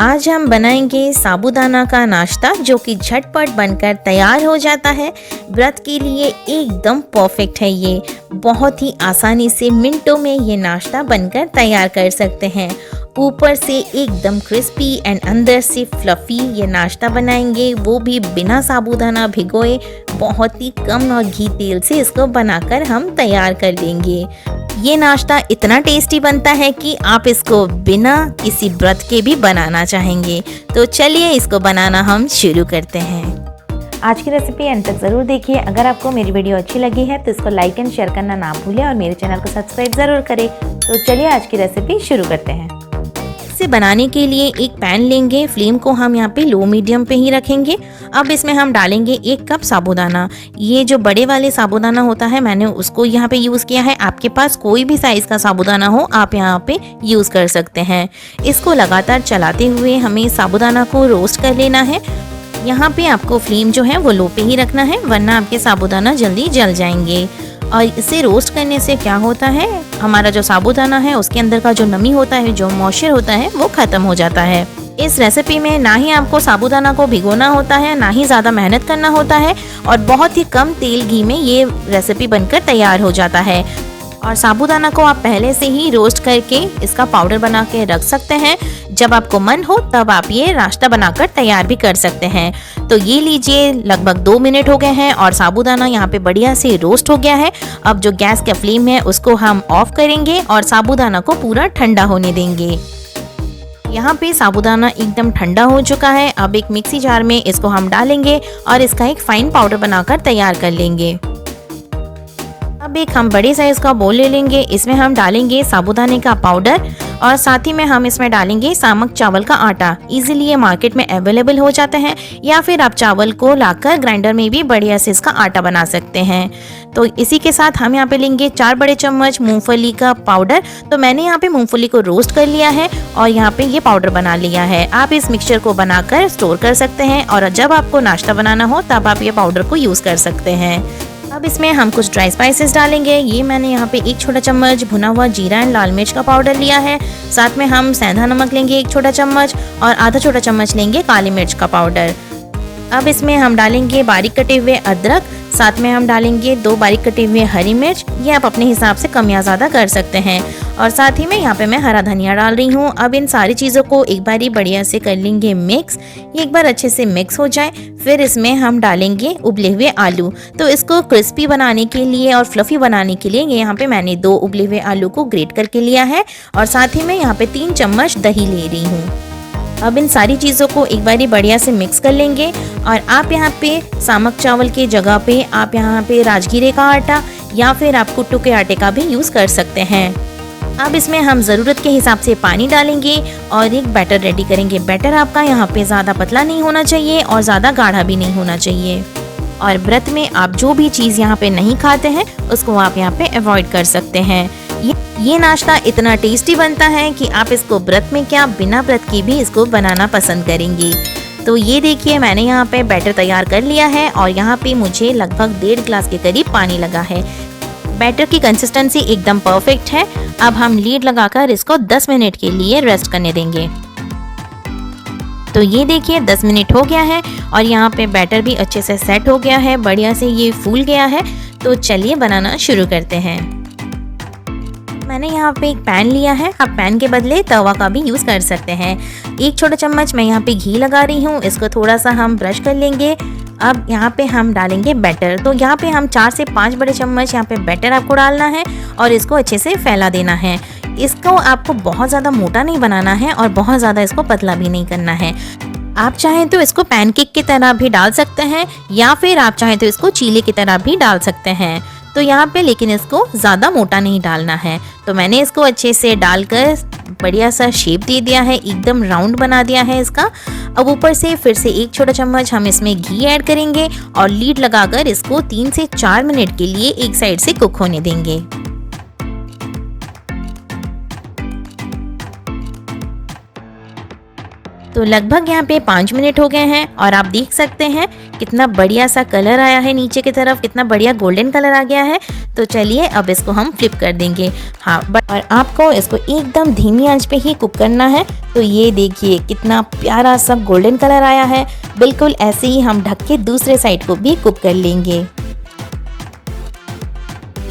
आज हम बनाएंगे साबूदाना का नाश्ता जो कि झटपट बनकर तैयार हो जाता है। व्रत के लिए एकदम परफेक्ट है। ये बहुत ही आसानी से मिनटों में ये नाश्ता बनकर तैयार कर सकते हैं। ऊपर से एकदम क्रिस्पी एंड अंदर से फ्लफी ये नाश्ता बनाएंगे, वो भी बिना साबूदाना भिगोए। बहुत ही कम और घी तेल से इसको बनाकर हम तैयार कर लेंगे। ये नाश्ता इतना टेस्टी बनता है कि आप इसको बिना किसी व्रत के भी बनाना चाहेंगे। तो चलिए इसको बनाना हम शुरू करते हैं। आज की रेसिपी अंत तक ज़रूर देखिए। अगर आपको मेरी वीडियो अच्छी लगी है तो इसको लाइक एंड शेयर करना ना भूलें और मेरे चैनल को सब्सक्राइब ज़रूर करें। तो चलिए आज की रेसिपी शुरू करते हैं। इसे बनाने के लिए एक पैन लेंगे। फ्लेम को हम यहाँ पे लो मीडियम पे ही रखेंगे। अब इसमें हम डालेंगे 1 कप साबूदाना। ये जो बड़े वाले साबूदाना होता है मैंने उसको यहाँ पे यूज़ किया है। आपके पास कोई भी साइज़ का साबूदाना हो आप यहाँ पे यूज़ कर सकते हैं। इसको लगातार चलाते हुए हमें साबूदाना को रोस्ट कर लेना है। यहाँ पे आपको फ्लेम जो है वो लो पे ही रखना है, वरना आपके साबूदाना जल्दी जल जाएंगे। और इसे रोस्ट करने से क्या होता है, हमारा जो साबूदाना है उसके अंदर का जो नमी होता है, जो मॉइस्चर होता है, वो खत्म हो जाता है। इस रेसिपी में ना ही आपको साबूदाना को भिगोना होता है, ना ही ज़्यादा मेहनत करना होता है और बहुत ही कम तेल घी में ये रेसिपी बनकर तैयार हो जाता है। और साबूदाना को आप पहले से ही रोस्ट करके इसका पाउडर बना के रख सकते हैं। जब आपको मन हो तब आप ये नाश्ता बनाकर तैयार भी कर सकते हैं। तो ये लीजिए, लगभग 2 मिनट हो गए हैं और साबूदाना यहाँ पे बढ़िया से रोस्ट हो गया है। अब जो गैस का फ्लेम है उसको हम ऑफ करेंगे और साबूदाना को पूरा ठंडा होने देंगे। यहाँ पे साबूदाना एकदम ठंडा हो चुका है। अब एक मिक्सी जार में इसको हम डालेंगे और इसका एक फाइन पाउडर बनाकर तैयार कर लेंगे। अब एक हम बड़े साइज का बोल ले लेंगे। इसमें हम डालेंगे साबूदाने का पाउडर और साथ ही में हम इसमें डालेंगे सामक चावल का आटा। इजीली ये मार्केट में अवेलेबल हो जाते हैं, या फिर आप चावल को लाकर ग्राइंडर में भी बढ़िया से इसका आटा बना सकते हैं। तो इसी के साथ हम यहाँ पे लेंगे 4 बड़े चम्मच मूंगफली का पाउडर। तो मैंने यहाँ पे मूंगफली को रोस्ट कर लिया है और यहाँ पे ये पाउडर बना लिया है। आप इस मिक्सचर को बनाकर स्टोर कर सकते हैं और जब आपको नाश्ता बनाना हो तब आप ये पाउडर को यूज़ कर सकते हैं। अब इसमें हम कुछ ड्राई स्पाइसेस डालेंगे। ये मैंने यहाँ पे 1 छोटा चम्मच भुना हुआ जीरा एंड लाल मिर्च का पाउडर लिया है। साथ में हम सेंधा नमक लेंगे 1 छोटा चम्मच और आधा छोटा चम्मच लेंगे काली मिर्च का पाउडर। अब इसमें हम डालेंगे बारीक कटे हुए अदरक। साथ में हम डालेंगे 2 बारीक कटे हुए हरी मिर्च। ये आप अपने हिसाब से कम या ज़्यादा कर सकते हैं। और साथ ही में यहाँ पे मैं हरा धनिया डाल रही हूँ। अब इन सारी चीज़ों को एक बार ही बढ़िया से कर लेंगे मिक्स। ये एक बार अच्छे से मिक्स हो जाए फिर इसमें हम डालेंगे उबले हुए आलू। तो इसको क्रिस्पी बनाने के लिए और फ्लफी बनाने के लिए यहाँ पे मैंने 2 उबले हुए आलू को ग्रेट करके लिया है और साथ ही में यहाँ पे 3 चम्मच दही ले रही हूँ। अब इन सारी चीज़ों को एक बारी बढ़िया से मिक्स कर लेंगे और आप यहाँ पे सामक चावल के जगह पे आप यहाँ पे राजगीरे का आटा या फिर आप कुट्टू के आटे का भी यूज़ कर सकते हैं। अब इसमें हम ज़रूरत के हिसाब से पानी डालेंगे और एक बैटर रेडी करेंगे। बैटर आपका यहाँ पे ज़्यादा पतला नहीं होना चाहिए और ज़्यादा गाढ़ा भी नहीं होना चाहिए। और व्रत में आप जो भी चीज़ यहाँ पे नहीं खाते हैं उसको आप यहाँ पे अवॉइड कर सकते हैं। ये नाश्ता इतना टेस्टी बनता है कि आप इसको व्रत में क्या बिना व्रत के भी इसको बनाना पसंद करेंगी। तो ये देखिए, मैंने यहाँ पे बैटर तैयार कर लिया है और यहाँ पे मुझे लगभग 1.5 गिलास के करीब पानी लगा है। बैटर की कंसिस्टेंसी एकदम परफेक्ट है। अब हम लीड लगाकर इसको 10 मिनट के लिए रेस्ट करने देंगे। तो ये देखिए 10 मिनट हो गया है और यहाँ पे बैटर भी अच्छे से सेट हो गया है, बढ़िया से ये फूल गया है। तो चलिए बनाना शुरू करते हैं। मैंने यहाँ पे एक पैन लिया है। आप पैन के बदले तवा का भी यूज़ कर सकते हैं। 1 छोटा चम्मच मैं यहाँ पे घी लगा रही हूँ। इसको थोड़ा सा हम ब्रश कर लेंगे। अब यहाँ पे हम डालेंगे बैटर। तो यहाँ पे हम 4 से 5 बड़े चम्मच यहाँ पे बैटर आपको डालना है और इसको अच्छे से फैला देना है। इसको आपको बहुत ज़्यादा मोटा नहीं बनाना है और बहुत ज़्यादा इसको पतला भी नहीं करना है। आप चाहें तो इसको पैनकेक की तरह भी डाल सकते हैं या फिर आप चाहें तो इसको चीले की तरह भी डाल सकते हैं। तो यहाँ पे लेकिन इसको ज़्यादा मोटा नहीं डालना है। तो मैंने इसको अच्छे से डालकर बढ़िया सा शेप दे दिया है, एकदम राउंड बना दिया है इसका। अब ऊपर से फिर से 1 छोटा चम्मच हम इसमें घी ऐड करेंगे और लीड लगाकर इसको 3 से 4 मिनट के लिए एक साइड से कुक होने देंगे। तो लगभग यहाँ पे 5 मिनट हो गए हैं और आप देख सकते हैं कितना बढ़िया सा कलर आया है, नीचे की तरफ कितना बढ़िया गोल्डन कलर आ गया है। तो चलिए अब इसको हम फ्लिप कर देंगे। हाँ, और आपको इसको एकदम धीमी आंच पे ही कुक करना है। तो ये देखिए कितना प्यारा सा गोल्डन कलर आया है। बिल्कुल ऐसे ही हम ढक के दूसरे साइड को भी कुक कर लेंगे।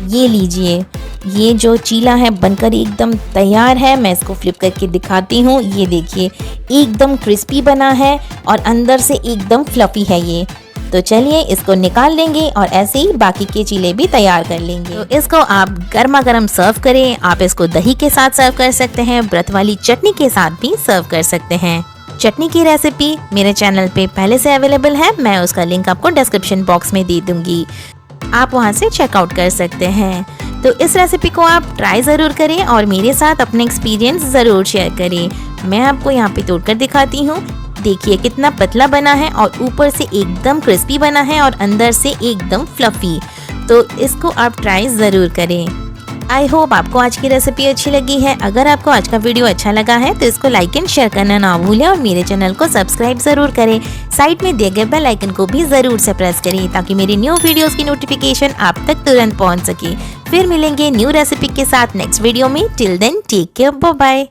ये लीजिए, ये जो चीला है बनकर एकदम तैयार है। मैं इसको फ्लिप करके दिखाती हूँ। ये देखिए एकदम क्रिस्पी बना है और अंदर से एकदम फ्लफी है ये। तो चलिए इसको निकाल लेंगे और ऐसे ही बाकी के चीले भी तैयार कर लेंगे। तो इसको आप गर्मा गर्म सर्व करें। आप इसको दही के साथ सर्व कर सकते हैं, व्रत वाली चटनी के साथ भी सर्व कर सकते हैं। चटनी की रेसिपी मेरे चैनल पे पहले से अवेलेबल है, मैं उसका लिंक आपको डिस्क्रिप्शन बॉक्स में दे दूंगी, आप वहां से चेकआउट कर सकते हैं। तो इस रेसिपी को आप ट्राई ज़रूर करें और मेरे साथ अपने एक्सपीरियंस ज़रूर शेयर करें। मैं आपको यहाँ पे तोड़कर दिखाती हूँ। देखिए कितना पतला बना है और ऊपर से एकदम क्रिस्पी बना है और अंदर से एकदम फ्लफी। तो इसको आप ट्राई ज़रूर करें। आई होप आपको आज की रेसिपी अच्छी लगी है। अगर आपको आज का वीडियो अच्छा लगा है तो इसको लाइक एंड शेयर करना ना भूलें और मेरे चैनल को सब्सक्राइब ज़रूर करें। साइड में दिए गए बेल आइकन को भी ज़रूर से प्रेस करें ताकि मेरी न्यू वीडियोस की नोटिफिकेशन आप तक तुरंत पहुंच सके। फिर मिलेंगे न्यू रेसिपी के साथ नेक्स्ट वीडियो में। Till then take care, bye bye.